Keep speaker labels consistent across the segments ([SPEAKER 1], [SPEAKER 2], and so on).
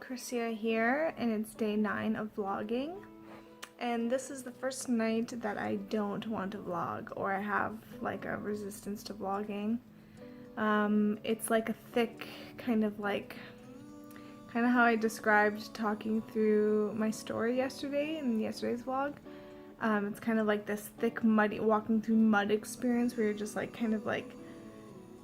[SPEAKER 1] Chrissia here, and it's day 9 of vlogging. And this is the first night that I don't want to vlog, or I have like a resistance to vlogging. It's like a thick kind of how I described talking through my story yesterday in yesterday's vlog. It's kind of like this thick, muddy, walking through mud experience where you're just like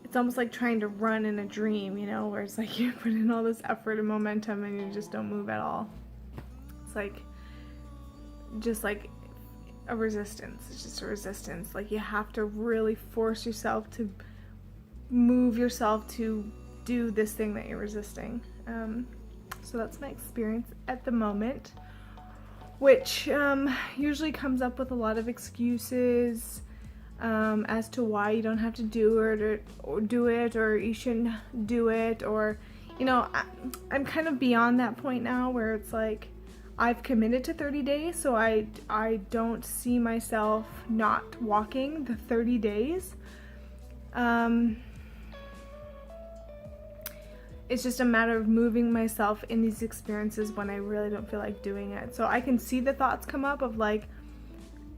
[SPEAKER 1] it's almost like trying to run in a dream, you know, where it's like you put in all this effort and momentum and you just don't move at all. It's like just like a resistance. It's just a resistance. Like you have to really force yourself to move yourself to do this thing that you're resisting. So that's my experience at the moment, which usually comes up with a lot of excuses as to why you don't have to do it or you shouldn't do it, or you know, I'm kind of beyond that point now where it's like I've committed to 30 days, so I don't see myself not walking the 30 days. It's just a matter of moving myself in these experiences when I really don't feel like doing it. So I can see the thoughts come up of like,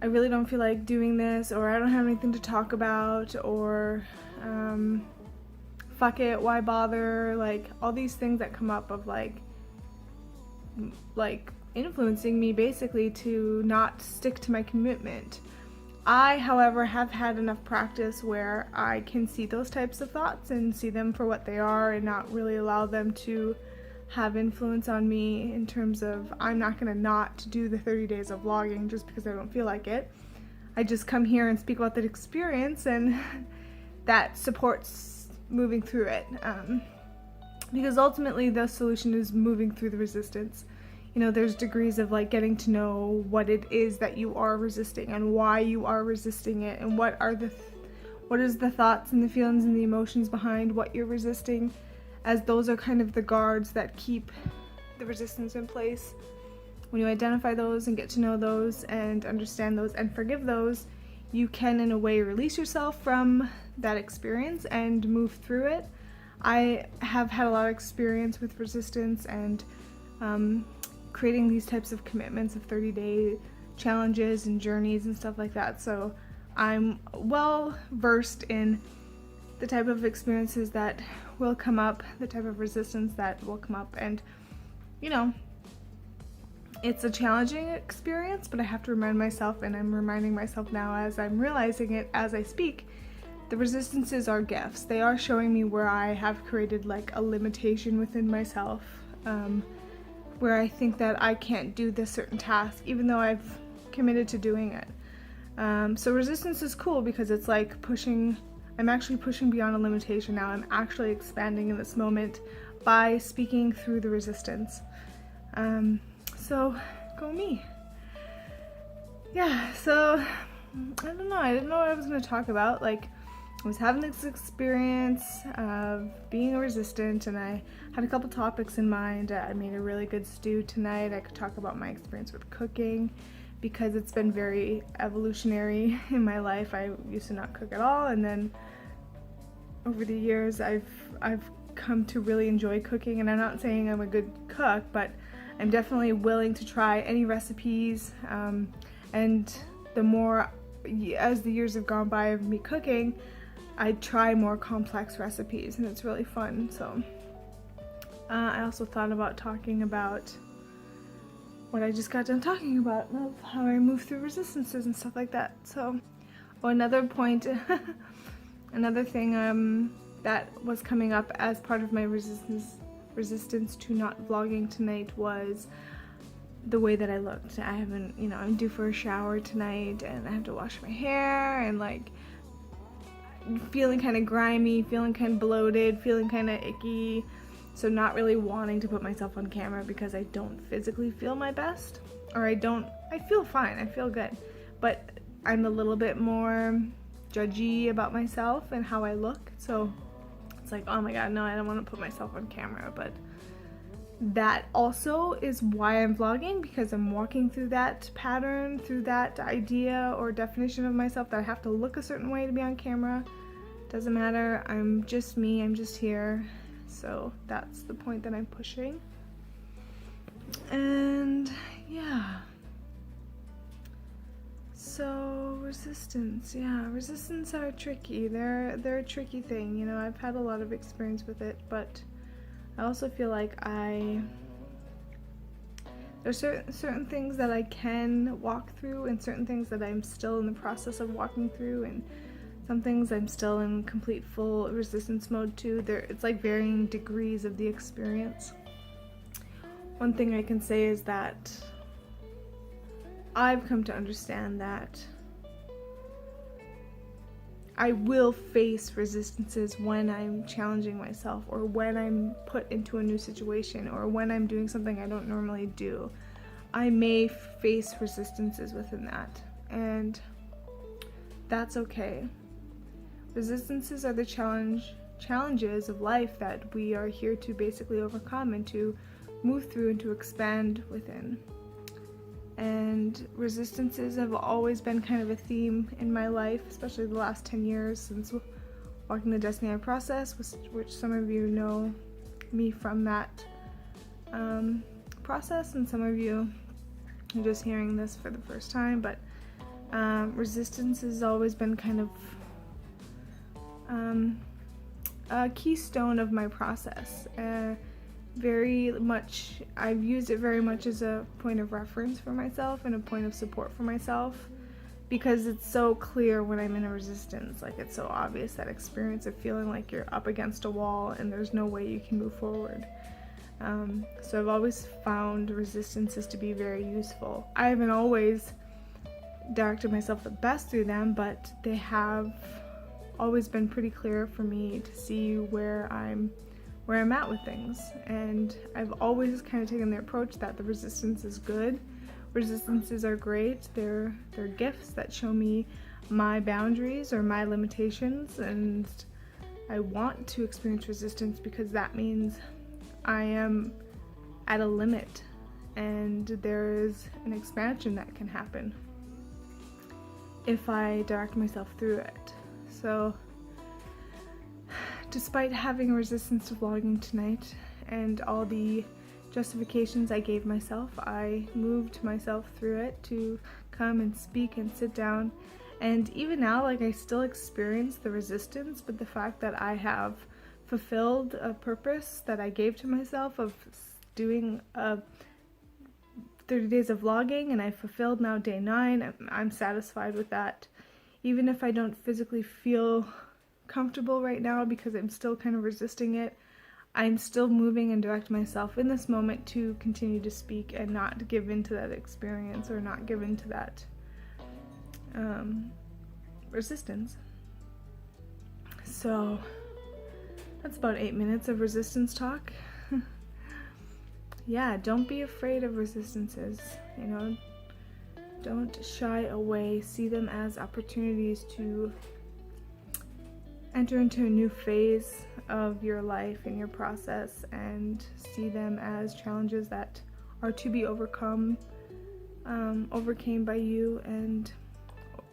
[SPEAKER 1] I really don't feel like doing this, or I don't have anything to talk about, or fuck it, why bother, like all these things that come up of like influencing me basically to not stick to my commitment. I, however, have had enough practice where I can see those types of thoughts and see them for what they are and not really allow them to have influence on me in terms of I'm not going to not do the 30 days of vlogging just because I don't feel like it. I just come here and speak about that experience, and that supports moving through it. Because ultimately the solution is moving through the resistance. You know, there's degrees of like getting to know what it is that you are resisting and why you are resisting it, and what is the thoughts and the feelings and the emotions behind what you're resisting, as those are kind of the guards that keep the resistance in place. When you identify those and get to know those and understand those and forgive those, you can in a way release yourself from that experience and move through it. I have had a lot of experience with resistance and creating these types of commitments of 30-day challenges and journeys and stuff like that. So I'm well versed in the type of experiences that will come up, the type of resistance that will come up, and you know, it's a challenging experience, but I have to remind myself, and I'm reminding myself now as I'm realizing it as I speak, the resistances are gifts. They are showing me where I have created like a limitation within myself, where I think that I can't do this certain task even though I've committed to doing it. So resistance is cool because it's like I'm actually pushing beyond a limitation now. I'm actually expanding in this moment by speaking through the resistance. So go me. Yeah, so I don't know. I didn't know what I was going to talk about. Like, I was having this experience of being a resistant, and I had a couple topics in mind. I made a really good stew tonight. I could talk about my experience with cooking because it's been very evolutionary in my life. I used to not cook at all, and then over the years I've come to really enjoy cooking. And I'm not saying I'm a good cook, but I'm definitely willing to try any recipes, and the more as the years have gone by of me cooking, I try more complex recipes, and it's really fun. So I also thought about talking about what I just got done talking about, of how I move through resistances and stuff like that. So another point another thing that was coming up as part of my resistance to not vlogging tonight was the way that I looked. I haven't, you know, I'm due for a shower tonight, and I have to wash my hair, and like feeling kind of grimy, feeling kind of bloated, feeling kind of icky. So not really wanting to put myself on camera because I don't physically feel my best, or I feel fine, I feel good, but I'm a little bit more judgy about myself and how I look. So it's like, oh my god, no, I don't want to put myself on camera. But that also is why I'm vlogging, because I'm walking through that pattern, through that idea or definition of myself that I have to look a certain way to be on camera. Doesn't matter, I'm just me, I'm just here. So that's the point that I'm pushing. And yeah. So resistance are tricky. They're a tricky thing. You know, I've had a lot of experience with it, but I also feel like there's certain things that I can walk through, and certain things that I'm still in the process of walking through, and some things I'm still in complete full resistance mode to. It's like varying degrees of the experience. One thing I can say is that I've come to understand that I will face resistances when I'm challenging myself, or when I'm put into a new situation, or when I'm doing something I don't normally do. I may face resistances within that, and that's okay. Resistances are the challenges of life that we are here to basically overcome and to move through and to expand within. And resistances have always been kind of a theme in my life, especially the last 10 years since walking the Destiny I process, which some of you know me from that process, and some of you are just hearing this for the first time. But resistance has always been kind of a keystone of my process. I've used it very much as a point of reference for myself and a point of support for myself, because it's so clear when I'm in a resistance. Like, it's so obvious, that experience of feeling like you're up against a wall and there's no way you can move forward. So I've always found resistances to be very useful. I haven't always directed myself the best through them, but they have always been pretty clear for me to see where I'm at with things. And I've always kind of taken the approach that the resistance is good. Resistances are great. They're gifts that show me my boundaries or my limitations, and I want to experience resistance because that means I am at a limit and there is an expansion that can happen if I direct myself through it. So despite having a resistance to vlogging tonight and all the justifications I gave myself, I moved myself through it to come and speak and sit down. And even now, like, I still experience the resistance, but the fact that I have fulfilled a purpose that I gave to myself of doing 30 days of vlogging, and I fulfilled now day 9, I'm satisfied with that. Even if I don't physically feel comfortable right now because I'm still kind of resisting it, I'm still moving and direct myself in this moment to continue to speak and not give in to that experience, or not give in to that resistance. So that's about 8 minutes of resistance talk. Yeah, don't be afraid of resistances, you know. Don't shy away. See them as opportunities to enter into a new phase of your life and your process, and see them as challenges that are to be overcome, overcame by you. And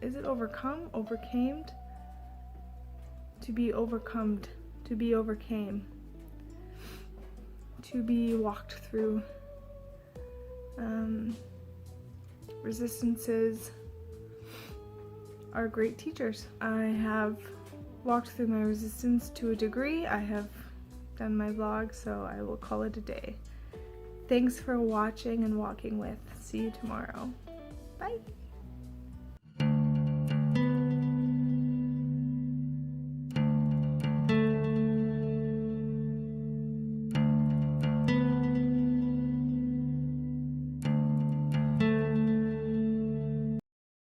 [SPEAKER 1] is it overcome? Overcamed? To be overcome, to be overcame, to be walked through. Resistances are great teachers. I have walked through my resistance to a degree. I have done my vlog, so I will call it a day. Thanks for watching and walking with. See you tomorrow. Bye.